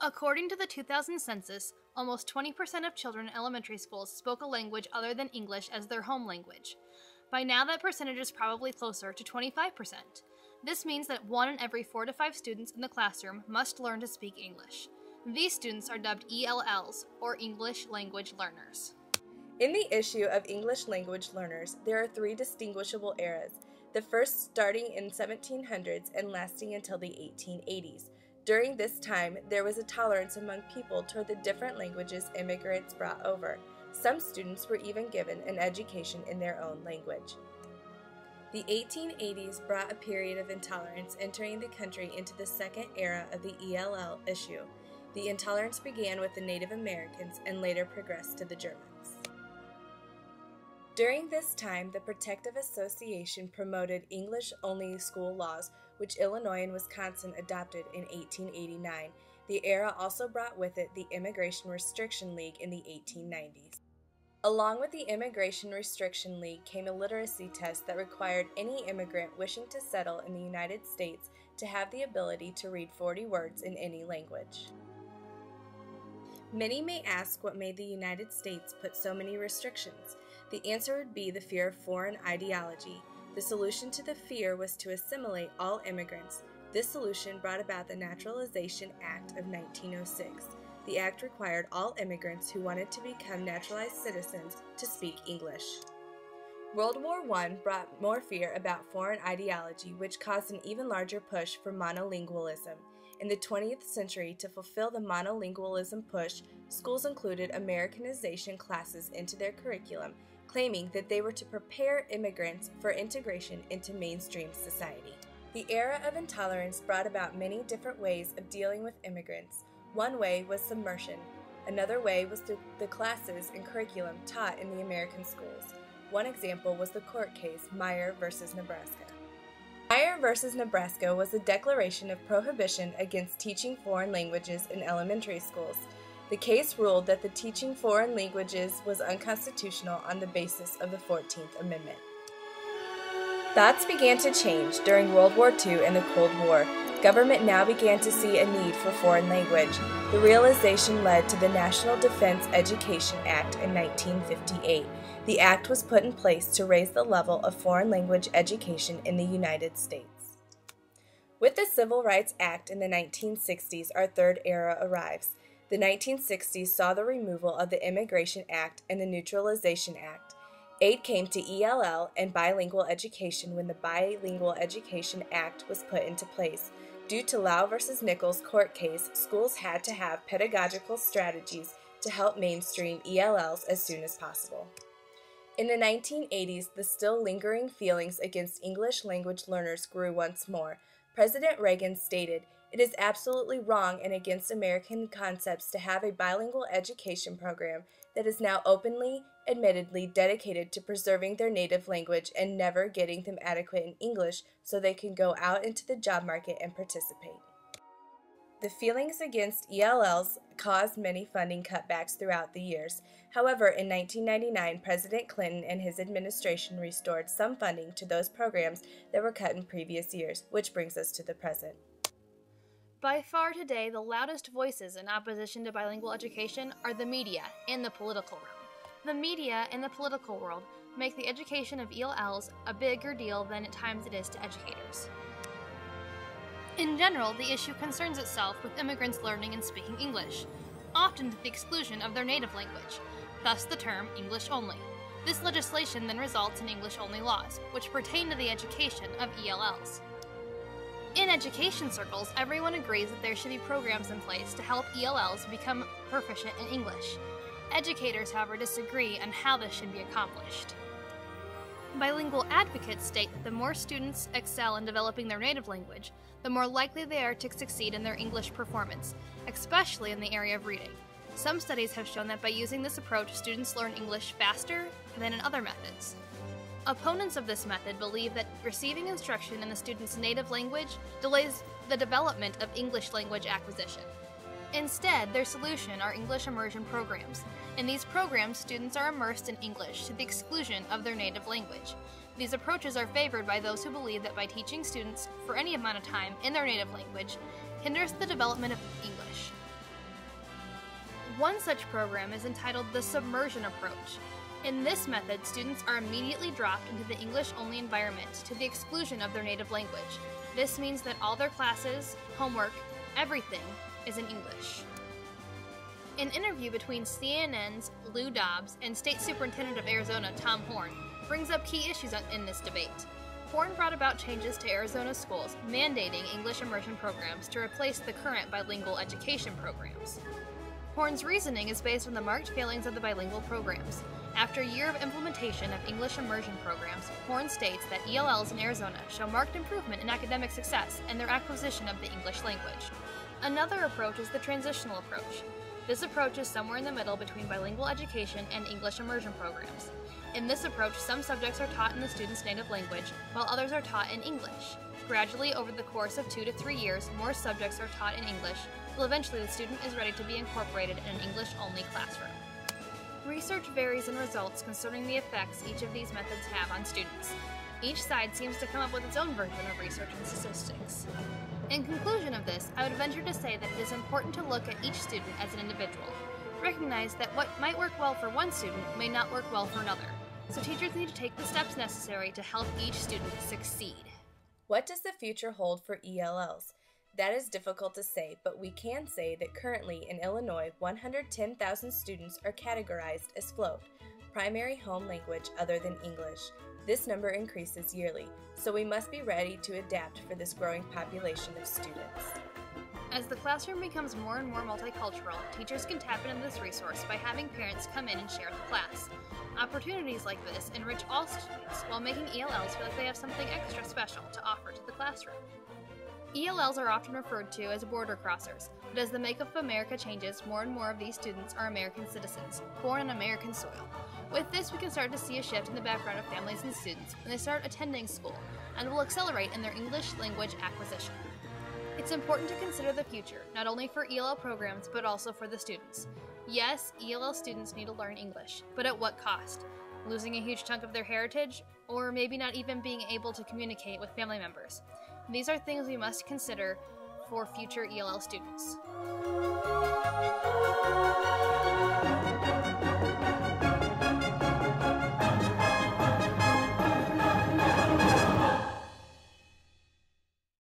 According to the 2000 census, almost 20% of children in elementary schools spoke a language other than English as their home language. By now, that percentage is probably closer to 25%. This means that 1 in every 4 to 5 students in the classroom must learn to speak English. These students are dubbed ELLs, or English Language Learners. In the issue of English Language Learners, there are 3 distinguishable eras, the first starting in 1700s and lasting until the 1880s. During this time, there was a tolerance among people toward the different languages immigrants brought over. Some students were even given an education in their own language. The 1880s brought a period of intolerance, entering the country into the second era of the ELL issue. The intolerance began with the Native Americans and later progressed to the Germans. During this time, the Protective Association promoted English-only school laws, which Illinois and Wisconsin adopted in 1889. The era also brought with it the Immigration Restriction League in the 1890s. Along with the Immigration Restriction League came a literacy test that required any immigrant wishing to settle in the United States to have the ability to read 40 words in any language. Many may ask what made the United States put so many restrictions. The answer would be the fear of foreign ideology. The solution to the fear was to assimilate all immigrants. This solution brought about the Naturalization Act of 1906. The act required all immigrants who wanted to become naturalized citizens to speak English. World War I brought more fear about foreign ideology, which caused an even larger push for monolingualism. In the 20th century, to fulfill the monolingualism push, schools included Americanization classes into their curriculum, claiming that they were to prepare immigrants for integration into mainstream society. The era of intolerance brought about many different ways of dealing with immigrants. One way was submersion. Another way was through the classes and curriculum taught in the American schools. One example was the court case Meyer versus Nebraska. Meyer versus Nebraska was a declaration of prohibition against teaching foreign languages in elementary schools. The case ruled that the teaching foreign languages was unconstitutional on the basis of the 14th Amendment. Thoughts began to change during World War II and the Cold War. Government now began to see a need for foreign language. The realization led to the National Defense Education Act in 1958. The act was put in place to raise the level of foreign language education in the United States. With the Civil Rights Act in the 1960s, our third era arrives. The 1960s saw the removal of the Immigration Act and the Naturalization Act. Aid came to ELL and bilingual education when the Bilingual Education Act was put into place. Due to Lau versus Nichols court case, schools had to have pedagogical strategies to help mainstream ELLs as soon as possible. In the 1980s, the still lingering feelings against English language learners grew once more. President Reagan stated, "It is absolutely wrong and against American concepts to have a bilingual education program that is now openly, admittedly dedicated to preserving their native language and never getting them adequate in English so they can go out into the job market and participate." The feelings against ELLs caused many funding cutbacks throughout the years. However, in 1999, President Clinton and his administration restored some funding to those programs that were cut in previous years, which brings us to the present. By far today, the loudest voices in opposition to bilingual education are the media and the political realm. The media and the political world make the education of ELLs a bigger deal than at times it is to educators. In general, the issue concerns itself with immigrants learning and speaking English, often to the exclusion of their native language, thus the term English only. This legislation then results in English-only laws, which pertain to the education of ELLs. In education circles, everyone agrees that there should be programs in place to help ELLs become proficient in English. Educators, however, disagree on how this should be accomplished. Bilingual advocates state that the more students excel in developing their native language, the more likely they are to succeed in their English performance, especially in the area of reading. Some studies have shown that by using this approach, students learn English faster than in other methods. Opponents of this method believe that receiving instruction in the student's native language delays the development of English language acquisition. Instead, their solution are English immersion programs. In these programs, students are immersed in English to the exclusion of their native language. These approaches are favored by those who believe that by teaching students for any amount of time in their native language hinders the development of English. One such program is entitled the Submersion Approach. In this method, students are immediately dropped into the English-only environment to the exclusion of their native language. This means that all their classes, homework, everything is in English. An interview between CNN's Lou Dobbs and State Superintendent of Arizona Tom Horn brings up key issues in this debate. Horn brought about changes to Arizona schools mandating English immersion programs to replace the current bilingual education programs. Horn's reasoning is based on the marked failings of the bilingual programs. After a year of implementation of English immersion programs, Horn states that ELLs in Arizona show marked improvement in academic success and their acquisition of the English language. Another approach is the transitional approach. This approach is somewhere in the middle between bilingual education and English immersion programs. In this approach, some subjects are taught in the student's native language, while others are taught in English. Gradually, over the course of 2 to 3 years, more subjects are taught in English, till eventually the student is ready to be incorporated in an English-only classroom. Research varies in results concerning the effects each of these methods have on students. Each side seems to come up with its own version of research and statistics. In conclusion of this, I would venture to say that it is important to look at each student as an individual. Recognize that what might work well for one student may not work well for another, so teachers need to take the steps necessary to help each student succeed. What does the future hold for ELLs? That is difficult to say, but we can say that currently in Illinois, 110,000 students are categorized as FLOAT, primary home language other than English. This number increases yearly, so we must be ready to adapt for this growing population of students. As the classroom becomes more and more multicultural, teachers can tap into this resource by having parents come in and share the class. Opportunities like this enrich all students while making ELLs feel like they have something extra special to offer to the classroom. ELLs are often referred to as border crossers, but as the makeup of America changes, more and more of these students are American citizens, born on American soil. With this, we can start to see a shift in the background of families and students when they start attending school, and will accelerate in their English language acquisition. It's important to consider the future, not only for ELL programs, but also for the students. Yes, ELL students need to learn English, but at what cost? Losing a huge chunk of their heritage, or maybe not even being able to communicate with family members. These are things we must consider for future ELL students.